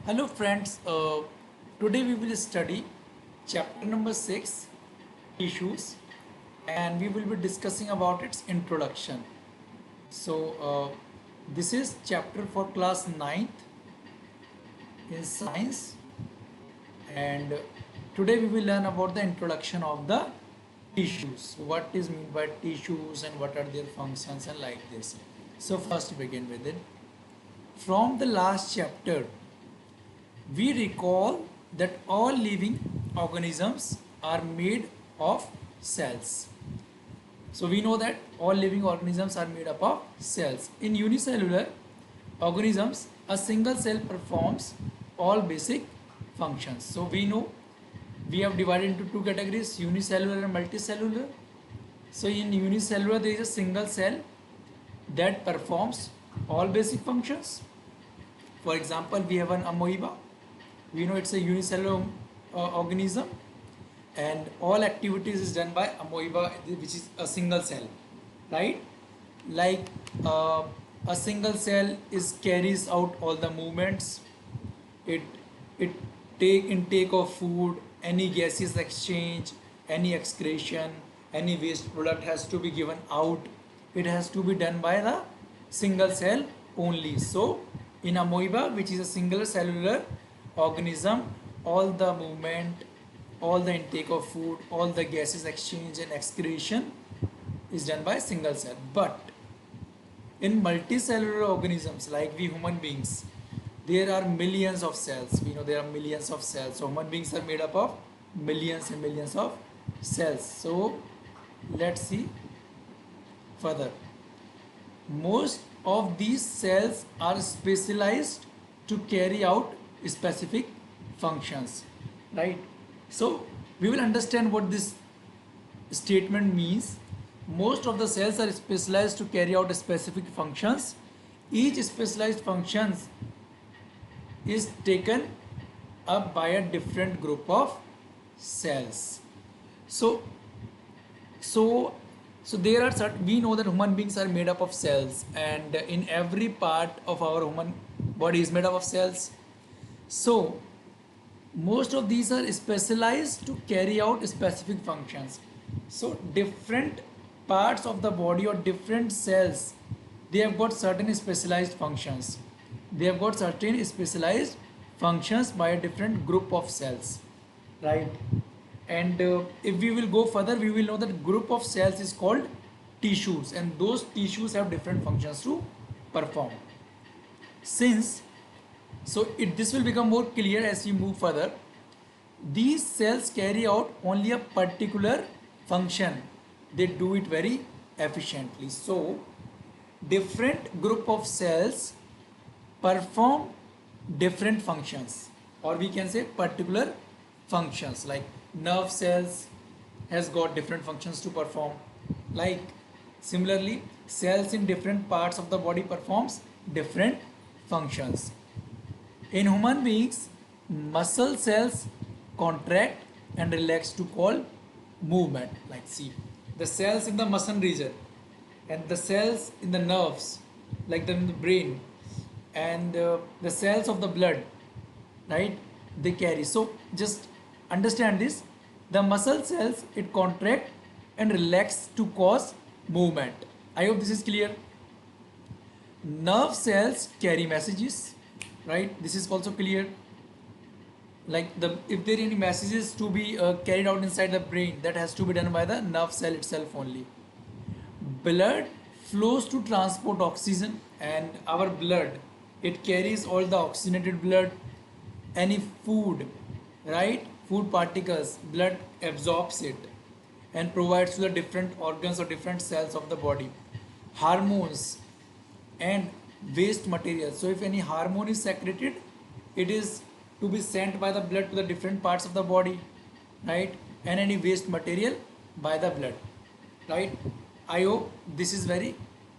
Hello friends, today we will study chapter number 6 tissues and we will be discussing about its introduction. This is chapter for class ninth in science and today we will learn about the introduction of the tissues. What is meant by tissues and what are their functions and like this. So first begin with it. From the last chapter we recall that all living organisms are made of cells. So we know that all living organisms are made up of cells. In unicellular organisms, a single cell performs all basic functions. So we know we have divided into two categories, unicellular and multicellular. So in unicellular there is a single cell that performs all basic functions. For example, we have an amoeba. We know it's a unicellular organism and all activities is done by amoeba, which is a single cell, right? Like a single cell is carries out all the movements. It take intake of food, any gaseous exchange, any excretion, any waste product has to be given out. It has to be done by the single cell only. So in amoeba, which is a single cellular organism, all the movement, all the intake of food, all the gases exchange and excretion is done by single cell. But in multicellular organisms like we human beings, there are millions of cells. We know there are millions of cells. So human beings are made up of millions and millions of cells. So let's see further. Most of these cells are specialized to carry out specific functions, right? So we will understand what this statement means. Most of the cells are specialized to carry out specific functions. Each specialized functions is taken up by a different group of cells. So there are certain, we know that human beings are made up of cells and in every part of our human body is made up of cells. So most of these are specialized to carry out specific functions. So different parts of the body or different cells, they have got certain specialized functions. They have got certain specialized functions by a different group of cells, right? And if we will go further, we will know that group of cells is called tissues and those tissues have different functions to perform. This will become more clear as we move further. These cells carry out only a particular function. They do it very efficiently. So different group of cells perform different functions, or we can say particular functions. Like nerve cells has got different functions to perform. Like similarly, cells in different parts of the body performs different functions. In human beings, muscle cells contract and relax to call movement. Like see, the cells in the muscle region and the cells in the nerves, like in the brain, and the cells of the blood, right? They carry. So just understand this. The muscle cells, it contract and relax to cause movement. I hope this is clear. Nerve cells carry messages, right? This is also clear. Like if there are any messages to be carried out inside the brain, that has to be done by the nerve cell itself only. Blood flows to transport oxygen, and our blood, it carries all the oxygenated blood. Any food, right, food particles, blood absorbs it and provides to the different organs or different cells of the body. Hormones and waste material. So if any hormone is secreted, it is to be sent by the blood to the different parts of the body, right? And any waste material by the blood, right? I hope this is very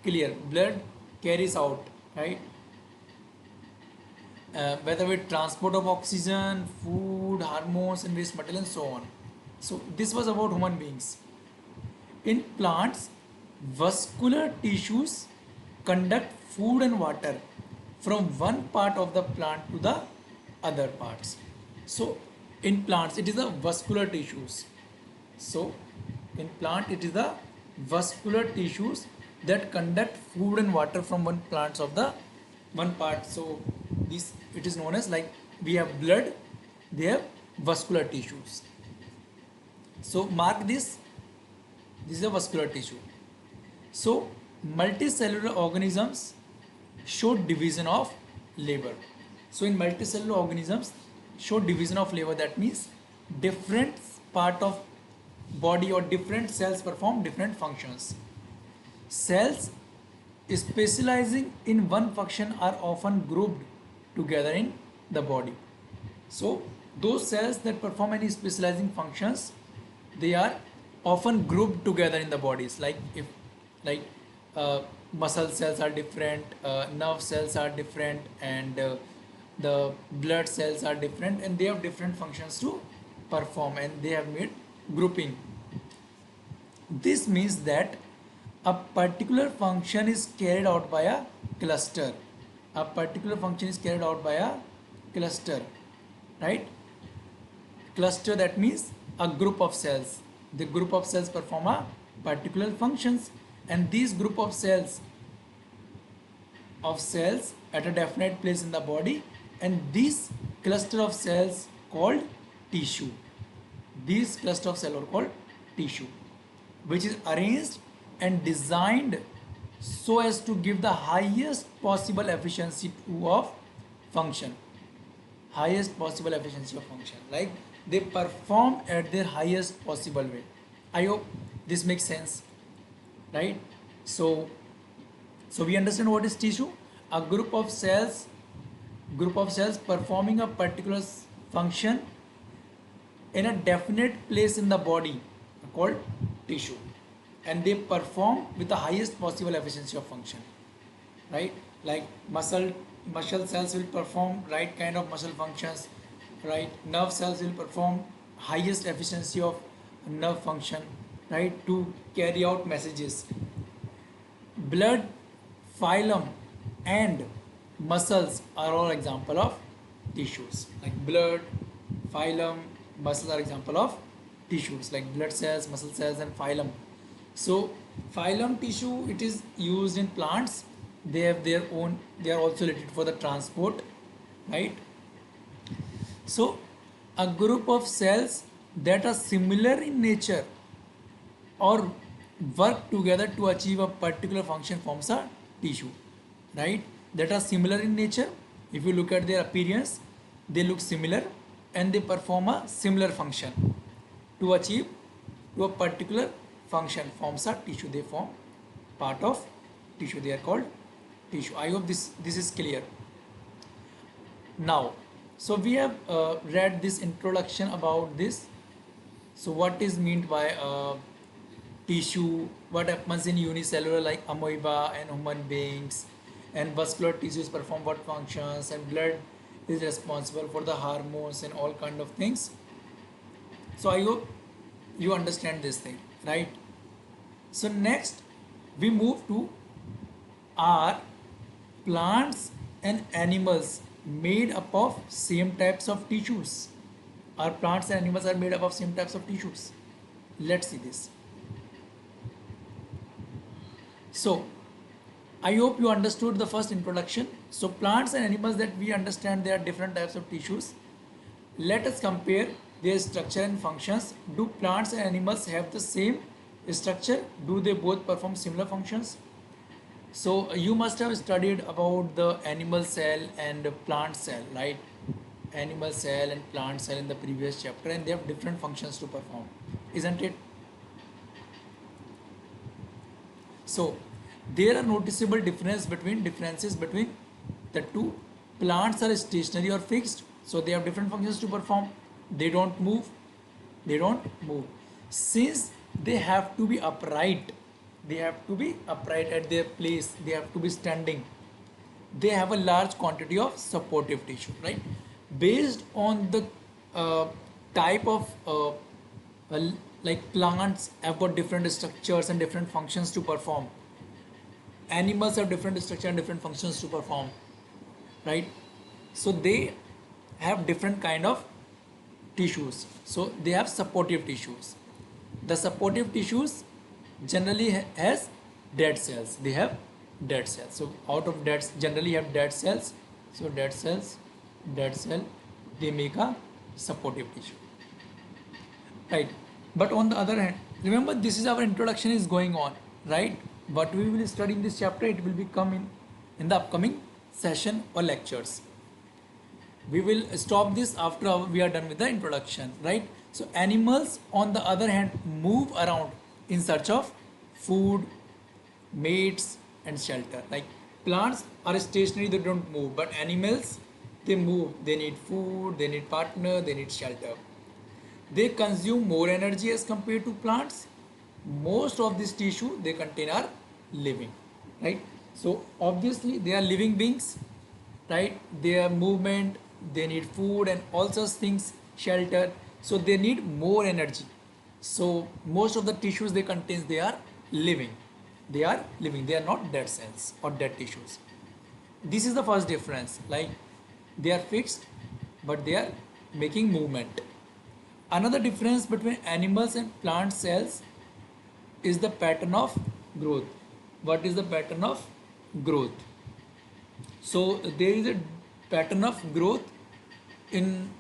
clear. Blood carries out, right? Whether with transport of oxygen, food, hormones and waste material and so on. So this was about human beings. In plants, vascular tissues conduct food and water from one part of the plant to the other parts. So in plants it is the vascular tissues. So in plant it is the vascular tissues that conduct food and water from one plants of the one part. So this it is known as, like, we have blood, they have vascular tissues. So mark this, this is a vascular tissue. So multicellular organisms show division of labor. So in multicellular organisms show division of labor, that means different part of body or different cells perform different functions. Cells specializing in one function are often grouped together in the body. So those cells that perform any specializing functions, they are often grouped together in the bodies. Like if, like muscle cells are different, nerve cells are different, and the blood cells are different, and they have different functions to perform, and they have made grouping. This means that a particular function is carried out by a cluster. A particular function is carried out by a cluster, right? Cluster, that means a group of cells. The group of cells perform a particular functions, and these group of cells at a definite place in the body, and this cluster of cells called tissue. These cluster of cells are called tissue, which is arranged and designed so as to give the highest possible efficiency of function. Highest possible efficiency of function, like they perform at their highest possible way. I hope this makes sense, right? So we understand what is tissue. A group of cells performing a particular function in a definite place in the body are called tissue, and they perform with the highest possible efficiency of function, right? Like muscle cells will perform right kind of muscle functions, right? Nerve cells will perform highest efficiency of nerve function, right, to carry out messages. Blood, phylum, and muscles are all example of tissues. Like blood, phylum, muscles are example of tissues, like blood cells, muscle cells, and phylum. So phylum tissue, it is used in plants. They have their own, they are also related for the transport, right? So a group of cells that are similar in nature or work together to achieve a particular function forms a tissue, right? That are similar in nature. If you look at their appearance, they look similar and they perform a similar function to achieve to a particular function forms a tissue. They form part of tissue. They are called tissue. I hope this is clear. Now, so we have read this introduction about this. So what is meant by tissue? What happens in unicellular like amoeba and human beings, and vascular tissues perform what functions, and blood is responsible for the hormones and all kind of things. So I hope you understand this thing, right? So next we move to, are plants and animals made up of same types of tissues? Are plants and animals are made up of same types of tissues? Let's see this. So I hope you understood the first introduction. So plants and animals, that we understand there are different types of tissues. Let us compare their structure and functions. Do plants and animals have the same structure? Do they both perform similar functions? So you must have studied about the animal cell and plant cell, right? Animal cell and plant cell in the previous chapter, and they have different functions to perform, isn't it? So there are noticeable differences between the two. Plants are stationary or fixed, so they have different functions to perform. They don't move. Since they have to be upright, at their place, they have to be standing, they have a large quantity of supportive tissue, right? Based on the type of like plants have got different structures and different functions to perform. Animals have different structure and different functions to perform, right? So they have different kind of tissues. So they have supportive tissues. The supportive tissues generally has dead cells. They have dead cells. So out of dead generally have dead cells. So dead cells, dead cell, they make a supportive tissue. Right. But on the other hand, remember this is our introduction is going on, right? What we will study in this chapter, it will become in the upcoming session or lectures. We will stop this after we are done with the introduction, right? So animals on the other hand move around in search of food, mates and shelter. Like plants are stationary, they don't move, but animals, they move. They need food, they need partner, they need shelter. They consume more energy as compared to plants. Most of this tissue they contain are living, right? So obviously they are living beings, right? Their movement, they need food and all such things, shelter. So they need more energy. So most of the tissues they contain, they are living. They are living. They are not dead cells or dead tissues. This is the first difference. Like they are fixed, but they are making movement. Another difference between animals and plant cells is the pattern of growth. What is the pattern of growth? So there is a pattern of growth in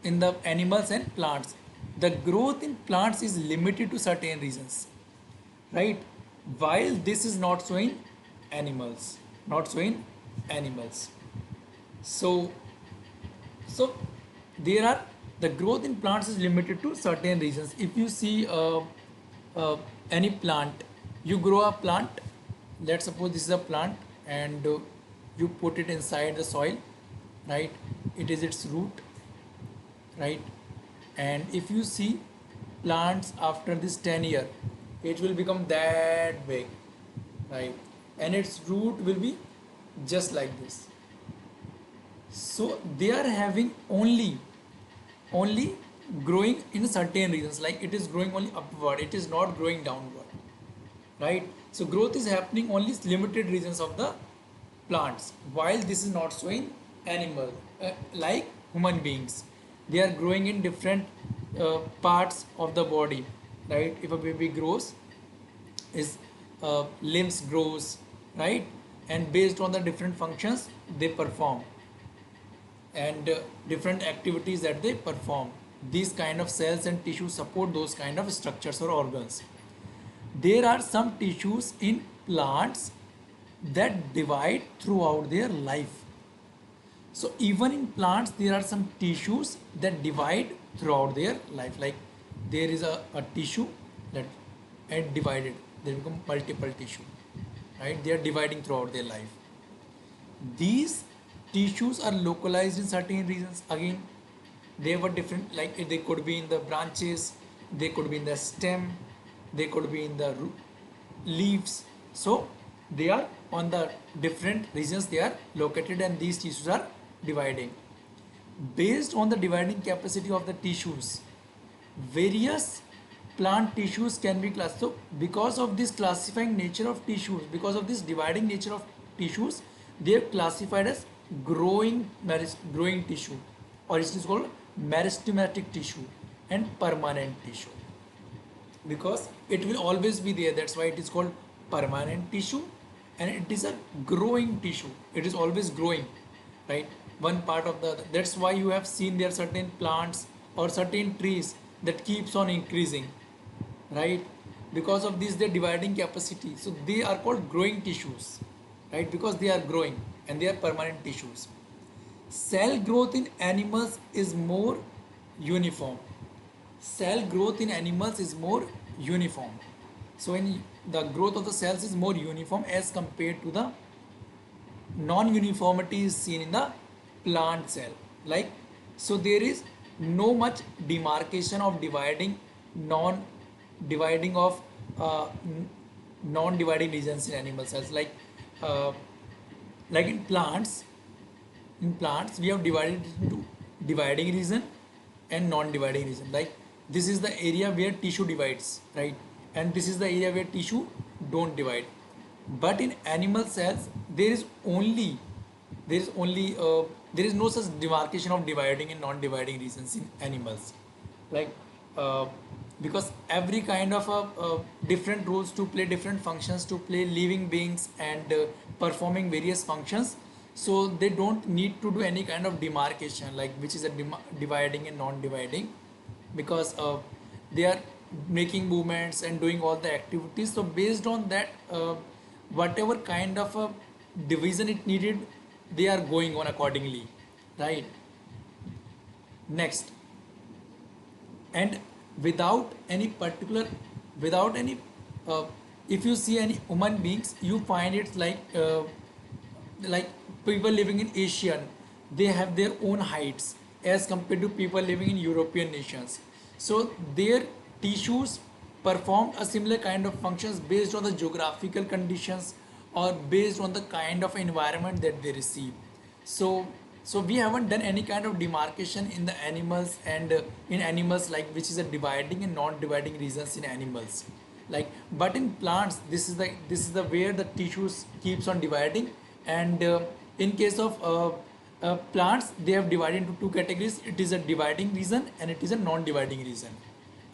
the animals and plants. The growth in plants is limited to certain regions, right? While this is not so in animals, not so in animals. So there are the growth in plants is limited to certain regions. If you see any plant, you grow a plant. Let's suppose this is a plant, and you put it inside the soil, right? It is its root, right? And if you see plants after this 10 year, it will become that big, right? And its root will be just like this. So they are having only growing in certain regions, like it is growing only upward, it is not growing downward, right? So growth is happening only limited regions of the plants, while this is not so in animal. Like human beings, they are growing in different parts of the body, right? If a baby grows, his limbs grows, right? And based on the different functions they perform, and different activities that they perform, these kind of cells and tissues support those kind of structures or organs. There are some tissues in plants that divide throughout their life. So even in plants there are some tissues that divide throughout their life. Like there is a tissue that and divided, they become multiple tissue, right? They are dividing throughout their life. These tissues are localized in certain regions. Again, they were different, like they could be in the branches, they could be in the stem, they could be in the leaves. So they are on the different regions they are located, and these tissues are dividing. Based on the dividing capacity of the tissues, various plant tissues can be classified. So because of this classifying nature of tissues, because of this dividing nature of tissues, they are classified as growing tissue, or it is called meristematic tissue and permanent tissue, because it will always be there. That's why it is called permanent tissue, and it is a growing tissue. It is always growing, right? One part of the other. That's why you have seen there certain plants or certain trees that keeps on increasing, right? Because of this their dividing capacity, so they are called growing tissues, right? Because they are growing and they are permanent tissues. Cell growth in animals is more uniform. Cell growth in animals is more uniform. So in the growth of the cells is more uniform as compared to the non-uniformity is seen in the plant cell. Like, so there is no much demarcation of dividing non-dividing of non-dividing regions in animal cells. Like in plants we have divided it into dividing region and non-dividing region. Like this is the area where tissue divides, right? And this is the area where tissue don't divide. But in animal cells there is only there is no such demarcation of dividing and non-dividing regions in animals, like uh, because every kind of different roles to play, different functions to play, living beings and performing various functions, so they don't need to do any kind of demarcation, like which is a dividing and non-dividing, because they are making movements and doing all the activities. So based on that, whatever kind of a division it needed, they are going on accordingly, right? Next, and without any particular, without any uh, if you see any human beings, you find it like people living in Asian, they have their own heights as compared to people living in European nations. So their tissues perform a similar kind of functions based on the geographical conditions or based on the kind of environment that they receive. So we haven't done any kind of demarcation in the animals, and in animals, like which is a dividing and non-dividing regions in animals, like, but in plants this is the where the tissues keeps on dividing. And in case of plants, they have divided into two categories: it is a dividing region and it is a non-dividing region.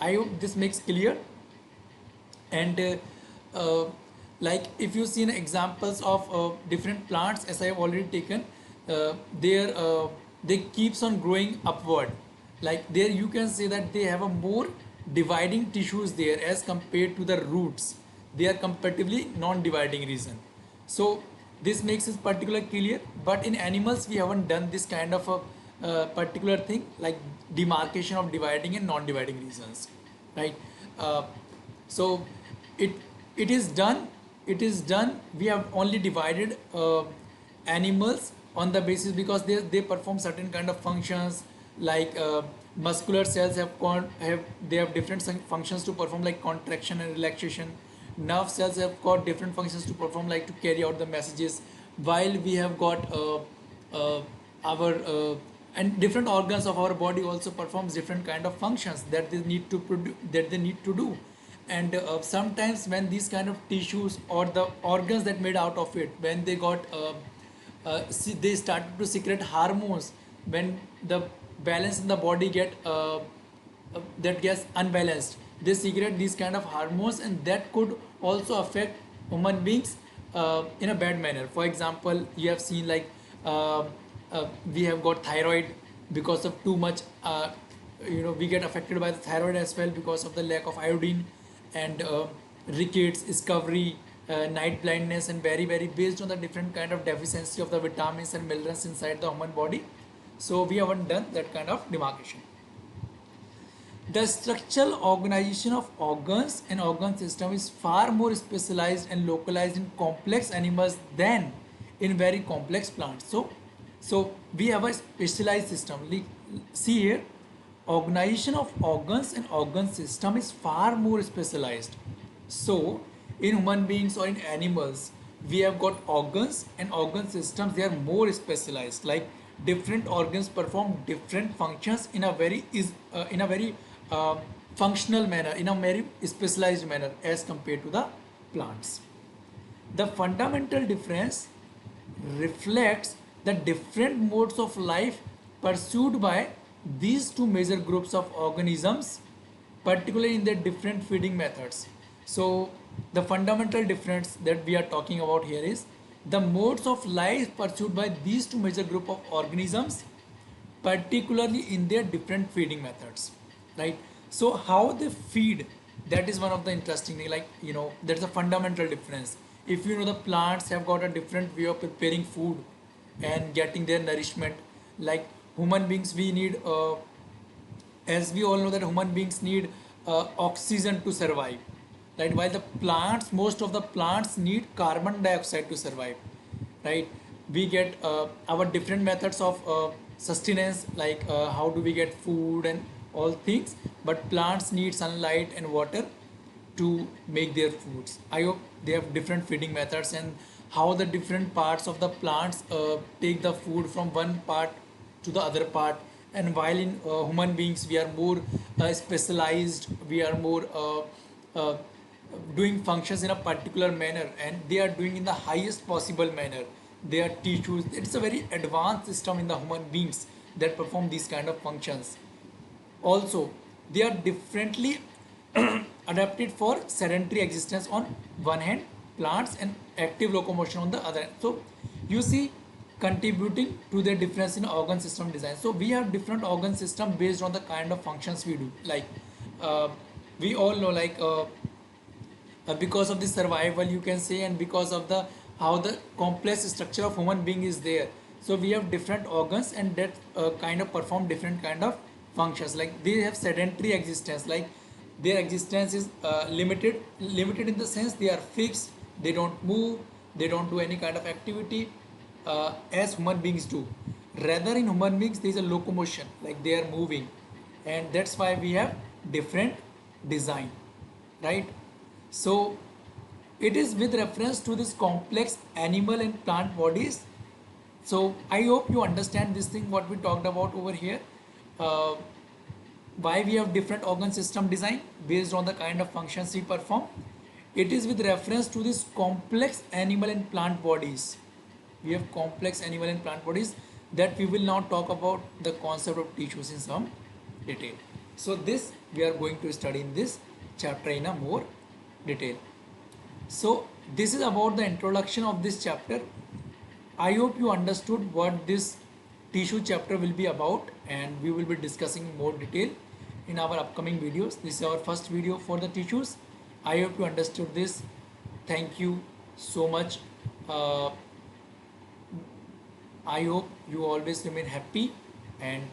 I hope this makes clear. And like if you see examples of different plants, as I have already taken, they keeps on growing upward, like there you can say that they have a more dividing tissues there as compared to the roots. They are comparatively non-dividing region. So this makes it particular clear, but in animals we haven't done this kind of a particular thing, like demarcation of dividing and non-dividing regions, right? uh, so it it is done, it is done. We have only divided animals on the basis because they perform certain kind of functions, like muscular cells have they have different functions to perform, like contraction and relaxation. Nerve cells have got different functions to perform, like to carry out the messages, while we have got our and different organs of our body also performs different kind of functions that they need to that they need to do. And sometimes when these kind of tissues or the organs that made out of it, when they got they started to secrete hormones, when the balance in the body get that gets unbalanced, they secrete these kind of hormones, and that could also affect human beings in a bad manner. For example, you have seen like we have got thyroid because of too much we get affected by the thyroid as well because of the lack of iodine. And rickets, discovery, night blindness, and very based on the different kind of deficiency of the vitamins and minerals inside the human body. So we haven't done that kind of demarcation. The structural organization of organs and organ system is far more specialized and localized in complex animals than in very complex plants. So we have a specialized system. See here, organization of organs and organ system is far more specialized. So in human beings or in animals, we have got organs and organ systems. They are more specialized. Like different organs perform different functions in a very functional manner, in a very specialized manner as compared to the plants. The fundamental difference reflects the different modes of life pursued by these two major groups of organisms, particularly in their different feeding methods. So the fundamental difference that we are talking about here is the modes of life pursued by these two major group of organisms, particularly in their different feeding methods, right? So how they feed, that is one of the interesting thing, like there's a fundamental difference. If the plants have got a different way of preparing food and getting their nourishment, like human beings, we need as we all know that human beings need oxygen to survive, right? While the plants, most of the plants need carbon dioxide to survive, right? We get our different methods of sustenance, like how do we get food and all things, but plants need sunlight and water to make their foods. I hope they have different feeding methods, and how the different parts of the plants take the food from one part to the other part. And while in human beings, we are more specialized, we are more uh, doing functions in a particular manner, and they are doing in the highest possible manner. their tissues. It's a very advanced system in the human beings that perform these kind of functions. Also, they are differently adapted for sedentary existence on one hand, plants, and active locomotion on the other hand. So you see, contributing to the difference in organ system design. So we have different organ system based on the kind of functions we do. Like uh, we all know, like because of the survival, you can say, and because of the how the complex structure of human being is there, so we have different organs, and that kind of perform different kind of functions. Like they have sedentary existence, like their existence is limited in the sense they are fixed, they don't move, they don't do any kind of activity as human beings do. Rather, in human beings there is a locomotion, like they are moving, and that's why we have different design, right? So it is with reference to this complex animal and plant bodies. So I hope you understand this thing what we talked about over here. Uh, why we have different organ system design based on the kind of functions we perform. It is with reference to this complex animal and plant bodies. We have complex animal and plant bodies that we will now talk about the concept of tissues in some detail. So this we are going to study in this chapter in a more detail. So this is about the introduction of this chapter. I hope you understood what this tissue chapter will be about, and we will be discussing more detail in our upcoming videos. This is our first video for the tissues. I hope you understood this. Thank you so much. I hope you always remain happy and